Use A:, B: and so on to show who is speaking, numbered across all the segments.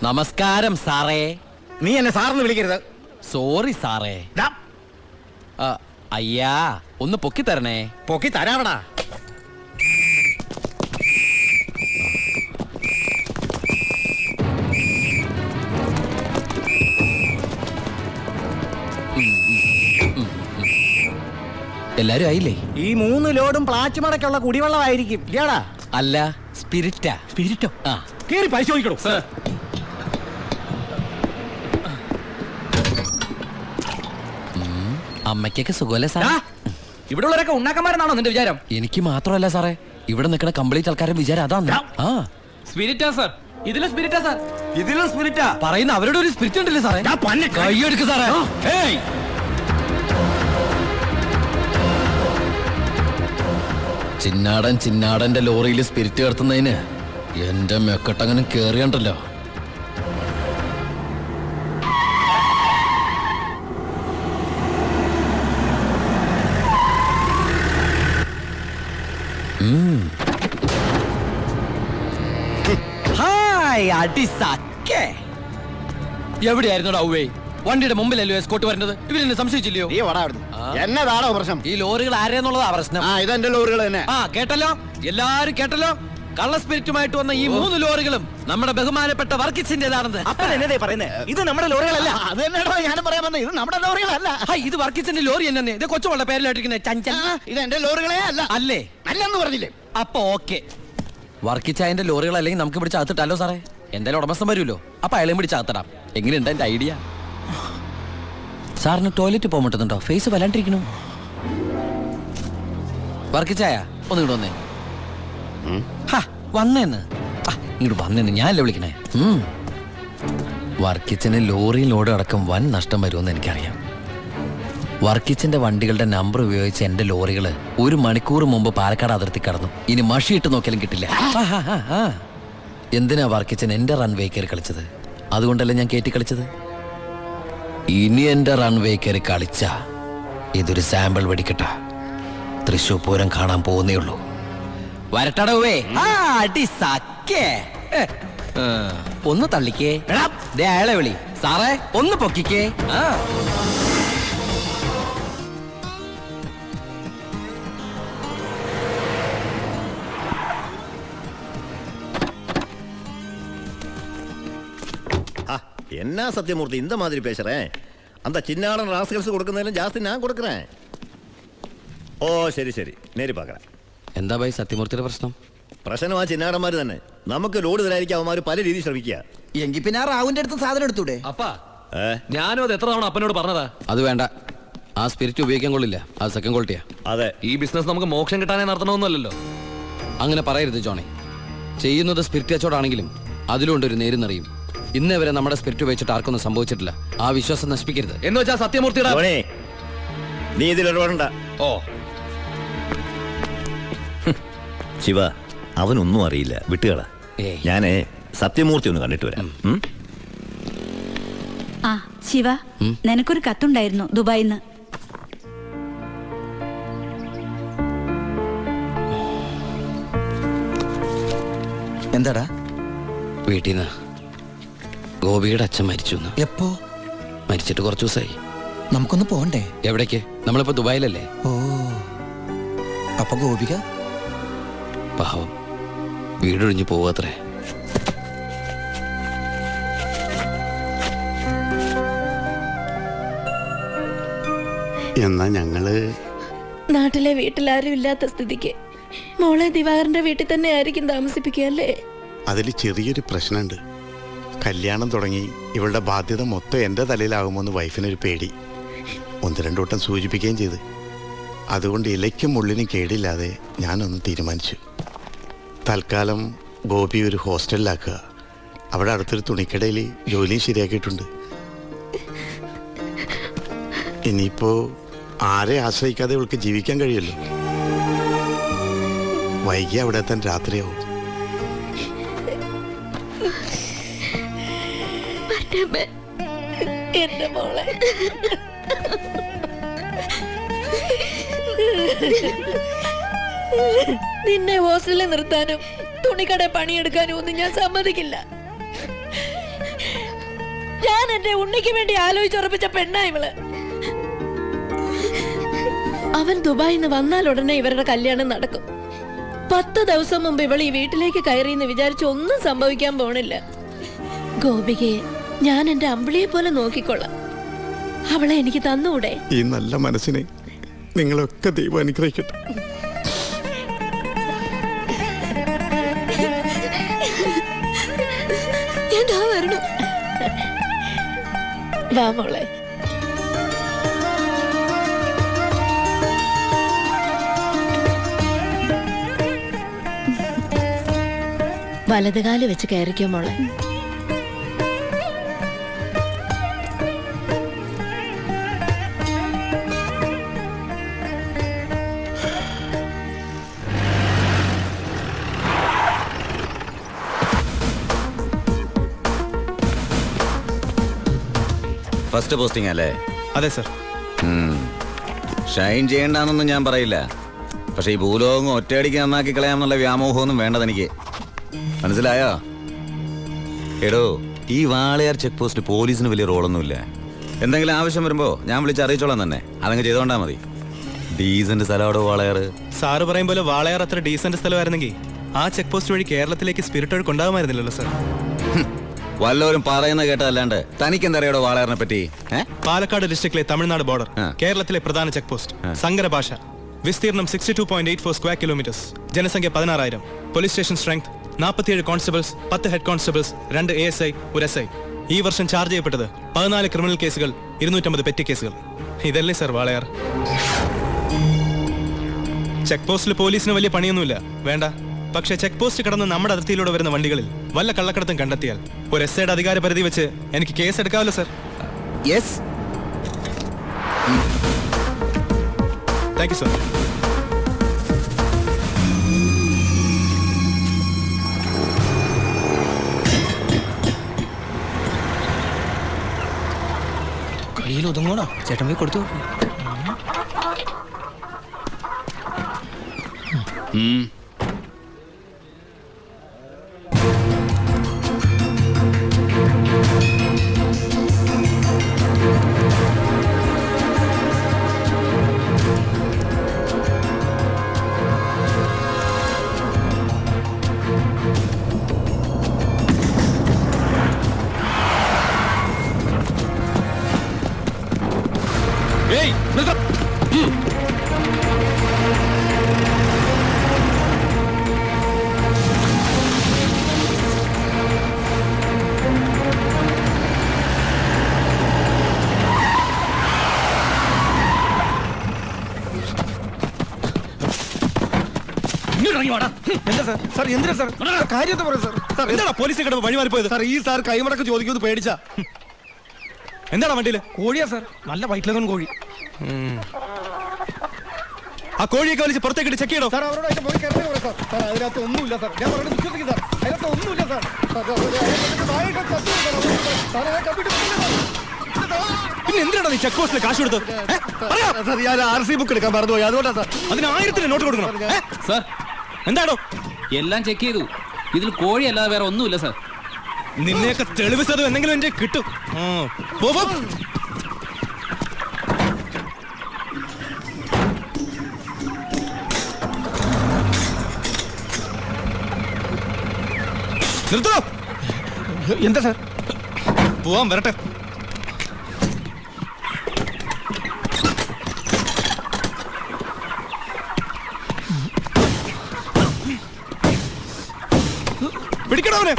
A: നമസ്കാരം സാറേ.
B: നീ എന്നെ സാറെന്ന് വിളിക്കരുത്.
A: സോറി സാറേ. അയ്യാ ഒന്ന് പൊക്കി തരണേ.
B: പൊക്കി തരാവടാ.
A: എല്ലാരും ആയില്ലേ?
B: ഈ 3 ലോഡും പ്ലാച്ച് മടക്കുള്ള കുടിവെള്ളമായിരിക്കും. ഇല്ലാടാ.
A: അല്ല, സ്പിരിറ്റാ.
B: സ്പിരിറ്റോ?
A: ആ,
B: കേറി പരിശോധിക്കണോ?
A: അമ്മയ്ക്കൊക്കെ സുഖമല്ലേ സാറേ?
B: ഇവിടെ ഉള്ളവരൊക്കെ ഉണ്ടാക്കന്മാരെന്നാണോ നിന്റെ വിചാരം?
A: എനിക്ക് മാത്രമല്ല സാറേ, ഇവിടെ നിൽക്കുന്ന കംപ്ലീറ്റ് ആൾക്കാരുടെ വിചാരം അതാണ്. ആ,
B: സ്പിരിറ്റാ സാർ. ഇതിലും സ്പിരിറ്റാ സാർ. ഇതിലും സ്പിരിറ്റാ
A: പറയുന്ന അവരുടെ ഒരു സ്പിരിറ്റ് ഉണ്ടല്ലേ സാറേ? കൈയെടുക്ക് സാറേ. ചിന്നാടന്റെ ലോറിയിൽ സ്പിരിറ്റ് കടത്തുന്നതിന് എന്റെ മെക്കട്ടങ്ങനെ കേറിയണ്ടല്ലോ. എവിടെയായിരുന്നു ഔവേ? വണ്ടിയുടെ മുമ്പിലല്ലോ എസ്കോട്ട് വരുന്നത്. ഇവരെന്നെ സംശയിച്ചില്ലയോ?
B: എന്നതാണോ പ്രശ്നം?
A: ഈ ലോറികൾ ആരെന്നുള്ളതാ പ്രശ്നം.
B: ഇതെന്റെ ലോറികൾ തന്നെ.
A: കേട്ടല്ലോ, എല്ലാരും കേട്ടല്ലോ. കള്ള സ്പിരിറ്റുമായിട്ട് വന്ന ഈ 3 ലോറികളും നമ്മുടെ ബഹുമാനപ്പെട്ട വർക്കിച്ചിന്റേതാണെന്ന്.
B: ഇത് നമ്മുടെ ലോറികളല്ല. അത് തന്നെയാണോ ഞാനും പറയാൻ വന്നത്. ഇത് നമ്മുടെ ലോറികളല്ല.
A: ഇത് വർക്കിച്ചിന്റെ ലോറി തന്നെ. ഇത് കൊച്ചുവളുടെ പേരിലായിട്ടിരിക്കുന്ന ചഞ്ചൽ.
B: ഇത് എന്റെ ലോറികളെ അല്ല.
A: അല്ലേ?
B: അല്ലെന്ന് പറഞ്ഞില്ലേ?
A: അപ്പൊ ഓക്കെ. വർക്കിച്ചായന്റെ ലോറികൾ അല്ലെങ്കിൽ നമുക്ക് പിടിച്ച് അകത്തിട്ടാലോ സാറേ? എന്തായാലും ഉടമസ്ഥൻ വരുമല്ലോ. അപ്പൊ അയാളെയും പിടിച്ച് അകത്തിടാം. എങ്ങനെയുണ്ട് എന്റെ ഐഡിയ? സാറിന് ടോയ്ലറ്റ് പോകാൻ പറ്റുന്നുണ്ടോ? ഫേസ് വല്ലാണ്ടിരിക്കണു. വർക്കിച്ചായ ഒന്ന് ഇങ്ങോട്ട് വന്നേ. വന്നേന്ന് ഇങ്ങോട്ട് വന്നേന്ന് ഞാനല്ലേ വിളിക്കണേ. വർക്കിച്ചിന് ലോറിയിൽ ലോഡ് അടക്കം വൻ നഷ്ടം വരുമെന്ന് എനിക്കറിയാം. വർക്കിച്ചിന്റെ വണ്ടികളുടെ നമ്പർ ഉപയോഗിച്ച് എന്റെ ലോറികള് 1 മണിക്കൂർ മുമ്പ് പാലക്കാട് അതിർത്തി കടന്നു. ഇനി മഷിയിട്ട് നോക്കിയാലും കിട്ടില്ല. എന്തിനാ വർക്കിച്ചൻ എന്റെ റൺവേ കയറി കളിച്ചത്? അതുകൊണ്ടല്ലേ ഞാൻ കയറ്റി കളിച്ചത്. ഇനി എന്റെ റൺവേ കയറി കളിച്ച ഇതൊരു സാമ്പിൾ വെടിക്കട്ട. തൃശൂർ പൂരം കാണാൻ പോകുന്നേ ഉള്ളൂ. വരട്ടടവേ. ഒന്ന് തള്ളിക്കേ. അയാളെ വിളി. സാറേ ഒന്ന് പൊക്കിക്കേ.
C: என்ன சத்தியமூர்த்தி இந்த மாதிரி பேசுறேன்? அந்த சின்னாடன் ராஸ்கல்ஸ் கொடுക്കുന്നതിലും ജാസ്തി ഞാൻ കൊടുക്കறேன். ഓ ശരി ശരി, നേരി പാക്കറ.
A: എന്താ ഭായി സത്യമൂർത്തിയുടെ പ്രശ്നം?
C: പ്രശ്നം ആ ചിന്നാടന്മാർ തന്നെ. നമുക്ക് ലോഡ് തരാതിരിക്കാൻ അവന്മാർ പല രീതിയിൽ ശ്രമിക്കുക.
B: എങ്കിൽ പിന്നെ റാവുവിന്റെ അടുത്ത് സാധനം എടുത്തൂടെ?
D: അപ്പാ ഞാനും അത് എത്ര തവണ അപ്പനോട് പറഞ്ഞതാ.
A: അത് വേണ്ട. ആ സ്പിരിറ്റ് ഉപയോഗിക്കാൻ കൊള്ളില്ല. അത് സെക്കൻഡ് ക്വാളിറ്റിയാ.
C: അതെ,
D: ഈ ബിസിനസ് നമുക്ക് മോക്ഷം കിട്ടാനേ നടത്തണമെന്നല്ലോ.
A: അങ്ങനെ പറയരുത് ജോണി. ചെയ്യുന്നത് സ്പിരിറ്റ് കച്ചവടമാണെങ്കിലും അതിലുണ്ടൊരു നേരുന്നറിയും. ഇന്നേ വരെ നമ്മുടെ സ്പിരിറ്റ് ഉപയോഗിച്ചിട്ട് ആർക്കൊന്നും സംഭവിച്ചിട്ടില്ല. ആ വിശ്വാസം നശിപ്പിക്കരുത്.
D: എന്ന് വെച്ചാൽ സത്യമൂർത്തിയുടെ
C: നീ ഇതിൽ ഇടപെടണ്ട.
D: ഓ
C: ശിവ, അവനൊന്നും അറിയില്ല, വിട്ടുകള. ഞാനേ സത്യമൂർത്തി ഒന്ന് കണ്ടിട്ട് വരാം.
E: ശിവ, നിനക്കൊരു കത്തുണ്ടായിരുന്നു ദുബായിന്ന്.
B: എന്താടാ?
A: വീട്ടിൽ നിന്ന് ഗോപിയുടെ അച്ഛൻ മരിച്ചു.
B: എപ്പോ?
A: മരിച്ചിട്ട് കുറച്ചു ദിവസമായി.
B: നമുക്കൊന്ന് പോണ്ടേ?
A: എവിടേക്ക്? നമ്മളിപ്പോ ദുബായിലല്ലേ.
B: ഓ, അപ്പൊ ഗോപിക
A: പാവം വീടൊഴിഞ്ഞു പോവാത്രേ.
F: എന്നാ ഞങ്ങള്
G: നാട്ടിലെ വീട്ടിലാരും ഇല്ലാത്ത സ്ഥിതിക്ക് മോളെ ദിവാകരന്റെ വീട്ടിൽ തന്നെ ആയിരിക്കും താമസിപ്പിക്കുക അല്ലേ?
F: അതിൽ ചെറിയൊരു പ്രശ്നമുണ്ട്. കല്യാണം തുടങ്ങി ഇവളുടെ ബാധ്യത മൊത്തം എൻ്റെ തലയിലാകുമോന്ന് വൈഫിനൊരു പേടി. 1-2 വട്ടം സൂചിപ്പിക്കുകയും ചെയ്ത്. അതുകൊണ്ട് ഇലയ്ക്കും മുള്ളിനും കേടില്ലാതെ ഞാനൊന്ന് തീരുമാനിച്ചു. തൽക്കാലം ഗോപി ഒരു ഹോസ്റ്റലിലാക്കുക. അവിടെ അടുത്തൊരു തുണിക്കടയിൽ ജോലിയും ശരിയാക്കിയിട്ടുണ്ട്. ഇനിയിപ്പോൾ ആരെ ആശ്രയിക്കാതെ ഇവൾക്ക് ജീവിക്കാൻ കഴിയുമല്ലോ. വൈകി അവിടെ എത്താൻ രാത്രിയാവും.
G: എന്റെ മോളെ നിന്നെ ഹോസ്റ്റലിൽ നിർത്താനും തുണിക്കട പണിയെടുക്കാനും ഒന്നും ഞാൻ സമ്മതിക്കില്ല. ഞാൻ എന്റെ ഉണ്ണിക്ക് വേണ്ടി ആലോചിച്ചുറപ്പിച്ച പെണ്ണാ ഇവള്. അവൻ ദുബായിൽ നിന്ന് വന്നാൽ ഉടനെ ഇവരുടെ കല്യാണം നടക്കും. 10 ദിവസം മുമ്പ് ഇവൾ ഈ വീട്ടിലേക്ക് കയറിയെന്ന് വിചാരിച്ച് ഒന്നും സംഭവിക്കാൻ പോണില്ല. ഗോപികയെ ഞാൻ എന്റെ അമ്പിളിയെ പോലെ നോക്കിക്കൊള്ളാം. അവളെ എനിക്ക് തന്നൂടെ?
F: ഈ നല്ല മനസ്സിനെ നിങ്ങളൊക്കെ ദൈവം അനുഗ്രഹിക്കട്ടെ.
G: വാ മോളെ. വലതുകാല് വെച്ച് കയറിക്കോ മോളെ.
H: ഫസ്റ്റ് പോസ്റ്റിംഗ് അല്ലേ?
B: അതെ സർ.
H: ഷൈൻ ചെയ്യണ്ടെന്നൊന്നും ഞാൻ പറയില്ല. പക്ഷെ ഈ ഭൂലോകം ഒറ്റയടിക്ക് നന്നാക്കി കളയാമെന്നുള്ള വ്യാമോഹമൊന്നും വേണ്ടത് എനിക്ക്. മനസ്സിലായോ? എടോ, ഈ വാളയാർ ചെക്ക് പോസ്റ്റ് പോലീസിന് വലിയ റോളൊന്നുമില്ല. എന്തെങ്കിലും ആവശ്യം വരുമ്പോ ഞാൻ വിളിച്ച് അറിയിച്ചോളാം തന്നെ. അതങ്ങ് ചെയ്തോണ്ടാ മതി. ഡീസന്റ് സ്ഥലമാടോ വാളയാർ.
B: സാറ് പറയും പോലെ വാളയാർ അത്ര ഡീസന്റ് സ്ഥലമായിരുന്നെങ്കിൽ ആ ചെക്ക് പോസ്റ്റ് വഴി കേരളത്തിലേക്ക് സ്പിരിറ്റ് ഒഴുക്ക് ഉണ്ടാകുമായിരുന്നില്ലല്ലോ സർ.
H: വല്ലവരും പറയുന്ന കേട്ടതല്ലാണ്ട് തനിക്ക് എന്തറിയാടോ വാളയാറിനെ പറ്റി?
B: പാലക്കാട് ഡിസ്ട്രിക്റ്റിലെ തമിഴ്നാട് ബോർഡർ, കേരളത്തിലെ പ്രധാന ചെക്ക് പോസ്റ്റ്, സങ്കര ഭാഷ, വിസ്തീർണം 62.84 സ്ക്വയർ കിലോമീറ്റേഴ്സ്, ജനസംഖ്യ 16,000, police station strength 47 constables, 10 head constables, 2 ASI, 1 SI. ഈ വർഷം ചാർജ് ചെയ്യപ്പെട്ടത് 14 ക്രിമിനൽ കേസുകൾ, 250 പെറ്റി കേസുകൾ. ഇതല്ലേ സർ വാളയാർ? ചെക്ക് പോസ്റ്റിൽ പോലീസിന് വലിയ പണിയൊന്നുമില്ല, വേണ്ട. പക്ഷേ ചെക്ക് പോസ്റ്റ് കടന്ന് നമ്മുടെ അതിർത്തിയിലൂടെ വരുന്ന വണ്ടികളിൽ വല്ല കള്ളക്കടത്തും കണ്ടെത്തിയാൽ ഒരു SIയുടെ അധികാര പരിധി വെച്ച് എനിക്ക് കേസ് എടുക്കാമല്ലോ sir.
H: Yes.
B: Thank you sir.
I: കയ്യിൽ ഒതുങ്ങോണോ? ചേട്ടൻ പോയി കൊടുത്തു.
B: പോലീസിൽ കിടന്ന് വഴിമാറി പോയത് സാർ. ഈ സാർ കൈമടക്ക് ചോദിക്കുന്നത് പേടിച്ചാ. എന്താണ് വണ്ടിയില്? കോഴിയാ സാർ, നല്ല വൈറ്റിലൊന്നും കോഴി. ആ കോഴിയൊക്കെ വലിച്ച് പുറത്തേക്ക് ചെക്ക് ചെയ്യണോ സാർ? അവരോട് പോയി സാർ. അതിനകത്ത് ഒന്നുമില്ല സാർ. ഞാൻ പറഞ്ഞത് വിശ്വസിക്കും സാർ. അതിനകത്ത് ഒന്നുമില്ല സാർ. പിന്നെ എന്തിനാണ് നീ ചെക്ക് പോസ്റ്റിൽ കാശ് കൊടുത്തത്? ഞാൻ RC ബുക്ക് എടുക്കാൻ മറന്നുപോയി, അതുകൊണ്ടാ സാർ. അതിന് 1000 നോട്ട് കൊടുക്കണം സാർ. എന്താണോ?
I: എല്ലാം ചെക്ക് ചെയ്തു. ഇതിൽ കോഴി അല്ലാതെ വേറെ ഒന്നുമില്ല സാർ.
B: നിന്നെയൊക്കെ തെളിവ് സാധു എന്തെങ്കിലും എന്റെ കിട്ടും. നിർത്തോ. എന്താ സാർ? പോവാൻ വരട്ടെ. പിടിക്കണവനെ.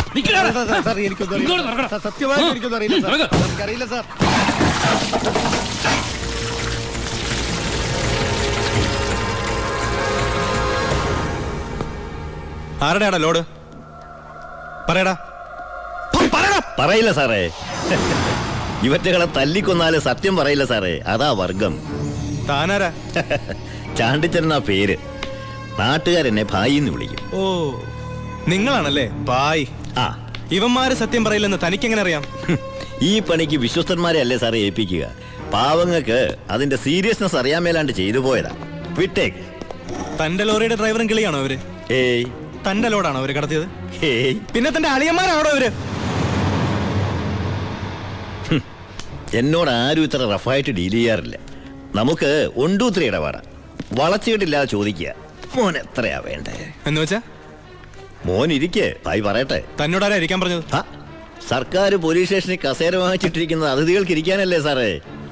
B: സത്യമായി എനിക്കൊന്നും അറിയില്ല സാർ. ആരുടെയാടാ ലോഡ്? പറയടാ.
C: പറയില്ല സാറേ. ഇവറ്റകളെ തല്ലിക്കൊന്നാല് സത്യം പറയില്ല സാറേ. അതാ വർഗം.
B: താനാരാ?
C: ചാണ്ടിച്ചെന്നാ പേര്. നാട്ടുകാരെന്നെ ഭായിന്ന് വിളിക്കും.
B: ഓ, നിങ്ങളാണല്ലേ ബായ്.
C: ആ,
B: ഇവന്മാര് സത്യം പറയില്ലെന്ന് തനിക്കെങ്ങനെ അറിയാം?
C: ഈ പണിക്ക് വിശ്വസ്തന്മാരെ അല്ലേ സാറേ ഏൽപ്പിക്കുക? പാവങ്ങൾക്ക് അതിന്റെ സീരിയസ്നെസ് അറിയാൻ മേലാണ്ട് ചെയ്തു പോയതാ. വിട്ടേക്ക്.
B: തന്റെ ലോറിയുടെ ഡ്രൈവറും കിളിയാണോ അവര്?
C: ഏയ്.
B: തന്റെ ലോഡാണോ അവര് കടത്തിയത്?
C: ഏയ്.
B: പിന്നെ തന്റെ അളിയന്മാരാണോ അവര്?
C: എന്നോട് ആരും ഇത്ര റഫായിട്ട് ഡീൽ ചെയ്യാറില്ല. നമുക്ക് 1 2 3 ഇടപാടാ. വളച്ചിട്ടില്ലാതെ ചോദിക്കുക, മോൻ എത്രയാ വേണ്ടേ
B: എന്ന് വെച്ചാ
C: മോൻ ഇരിക്കേ, ഭായി പറയട്ടെ.
B: തന്നോടാരാ ഇരിക്കാൻ പറഞ്ഞത്?
C: സർക്കാർ പോലീസ് സ്റ്റേഷനിൽ കസേര വാങ്ങിച്ചിട്ടിരിക്കുന്നത് അതിഥികൾക്ക് ഇരിക്കാനല്ലേ സാറേ?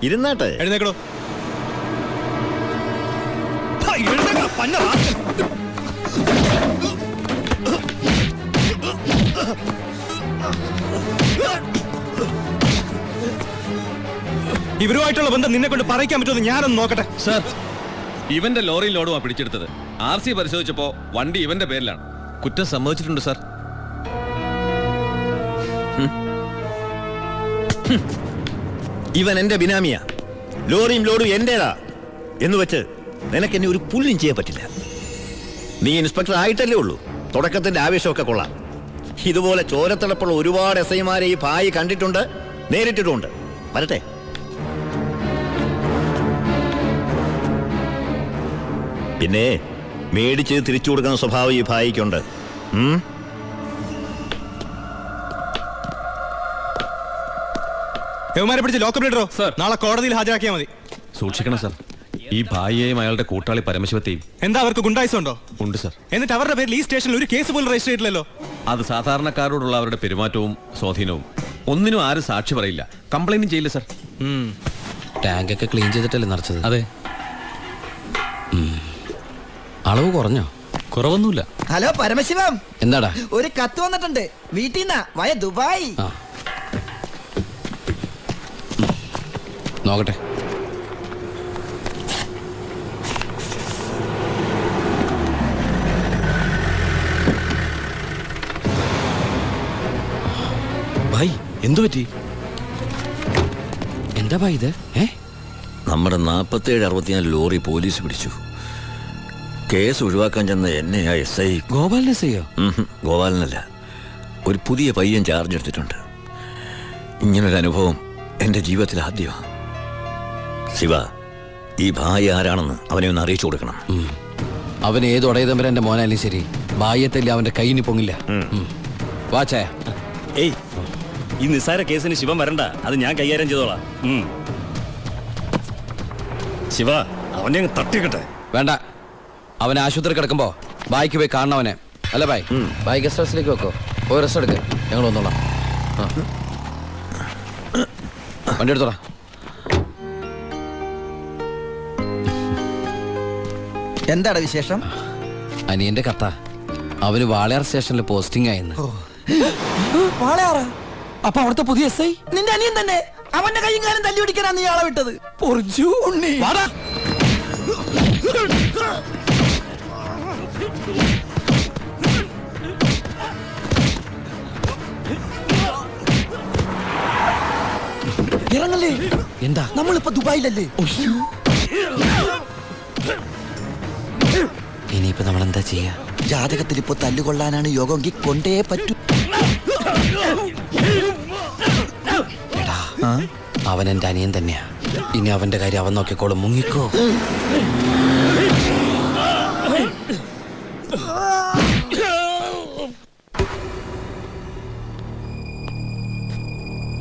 C: ഇരുന്നാട്ടെ.
B: എഴുന്നേക്കടോ. ഇവരുമായിട്ടുള്ള ബന്ധം നിന്നെ കൊണ്ട് പറയിക്കാൻ പറ്റുമെന്ന് ഞാനൊന്ന് നോക്കട്ടെ.
D: സർ, ഇവന്റെ ലോറി ലോഡുമാ പിടിച്ചെടുത്തത്. RC പരിശോധിച്ചപ്പോ വണ്ടി ഇവന്റെ പേരിലാണ്. കുറ്റം സമ്മതിച്ചിട്ടുണ്ട് സർ.
C: ഇവൻ എന്റെ ബിനാമിയാ. ലോറിയും ലോഡും എന്റേതാ എന്ന് വെച്ച് നിനക്ക് എന്നെ ഒരു പുല്ലും ചെയ്യാൻ പറ്റില്ല. നീ ഇൻസ്പെക്ടർ ആയിട്ടല്ലേ ഉള്ളൂ. തുടക്കത്തിന്റെ ആവേശമൊക്കെ കൊള്ളാം. ഇതുപോലെ ചോരത്തിളപ്പുള്ള ഒരുപാട് SI-മാരെ ഈ ഭായി കണ്ടിട്ടുണ്ട്, നേരിട്ടിട്ടുണ്ട്. വരട്ടെ. പിന്നെ മേടിച്ച് തിരിച്ചു കൊടുക്കുന്ന സ്വഭാവം ഈ ഭായിക്കുണ്ട്.
B: യവന്മാരെ പിടിച്ച് ലോക്കപ്പിലിട്ടോ. നാളെ കോടതിയിൽ ഹാജരാക്കിയാൽ മതി.
D: സൂക്ഷിക്കണം സർ. ഈ ഭായിയെയും അയാളുടെ കൂട്ടാളി പരമശിവത്തെയും.
B: എന്താ അവർക്ക് ഗുണ്ടായിസുണ്ടോ?
D: ഉണ്ട് സർ.
B: എന്നിട്ട് അവരുടെ പേരിൽ ഈ സ്റ്റേഷനിൽ ഒരു കേസ് പോലും രജിസ്റ്റർ ചെയ്തിട്ടില്ലല്ലോ.
D: അത് സാധാരണക്കാരോടുള്ള അവരുടെ പെരുമാറ്റവും സ്വാധീനവും. ഒന്നിനും ആരും സാക്ഷി പറയില്ല, കംപ്ലൈന്റും ചെയ്യില്ല സർ.
A: ടാങ്കൊക്കെ ക്ലീൻ ചെയ്തിട്ടല്ലേ നിറച്ചത്?
D: അതെ.
A: അളവ് കുറഞ്ഞോ?
D: കുറവൊന്നുമില്ല.
J: ഹലോ പരമശിവം,
A: എന്താടാ?
J: ഒരു കത്ത് വന്നിട്ടുണ്ട് വീട്ടിൽ നിന്നാ, വയ ദുബായ്.
A: നോക്കട്ടെ.
D: ഭായ്, എന്തു പറ്റി?
A: എന്താ ഭായ് ഇത്?
C: നമ്മുടെ 47 64 ലോറി പോലീസ് പിടിച്ചു. കേസ് ഒഴിവാക്കാൻ ചെന്ന എന്നെയാ SI.
A: ഗോപാലിനെ ചെയ്യോ?
C: ഗോപാലനല്ല, ഒരു പുതിയ പയ്യൻ ചാർജ് എടുത്തിട്ടുണ്ട്. ഇങ്ങനൊരു അനുഭവം എൻ്റെ ജീവിതത്തിൽ ആദ്യമാണ്. ശിവ, ഈ ഭായി ആരാണെന്ന് അവനെ ഒന്ന് അറിയിച്ചു കൊടുക്കണം.
A: അവൻ ഏത് ഉടയതമ്പരന്റെ മോനായാലും ശരി, ഭായത്തല്ലേ അവന്റെ കൈയിന് പൊങ്ങില്ല. വാച്ചേ.
K: ഏയ്, ഈ നിസ്സാര കേസിന് ശിവൻ വരണ്ട, അത് ഞാൻ കൈകാര്യം ചെയ്തോളാം. ശിവ, അവനെ അങ്ങ് തട്ടിക്കട്ടെ.
A: വേണ്ട, അവൻ ആശുപത്രി കിടക്കുമ്പോ ബായിക്ക് പോയി കാണണം അവനെ. അല്ല ബായ്, ബായ് ഗസ്റ്റ് ഹൗസിലേക്ക് വെക്കോ. പോയി റെസ്റ്റ് എടുക്ക്, ഞങ്ങൾ വന്നോളാം. വണ്ടി എടുത്തോളാം.
J: എന്താണ് വിശേഷം?
A: അനിയന്റെ കഥ. അവന് വാളയാർ സ്റ്റേഷനിൽ പോസ്റ്റിംഗ് ആയിരുന്നു.
J: വാളയാറാ?
A: അപ്പൊ അവിടുത്തെ പുതിയ SI
J: നിന്റെ അനിയൻ തന്നെ. അവന്റെ കൈയും കാലം തല്ലി പിടിക്കാനാ നീ ആളെ വിട്ടത്. ഇറങ്ങല്ലേ.
A: എന്താ?
J: നമ്മളിപ്പോ ദുബായിലല്ലേ?
A: ഇനിയിപ്പോ നമ്മൾ എന്താ ചെയ്യാ?
J: ജാതകത്തിൽ ഇപ്പൊ തല്ലുകൊള്ളാനാണ് യോഗമെങ്കിൽ കൊണ്ടേ പറ്റൂ.
A: എടാ, അവൻ എന്റെ അനിയൻ തന്നെയാ. ഇനി അവന്റെ കാര്യം അവൻ നോക്കിക്കോളും. മുങ്ങിക്കോ.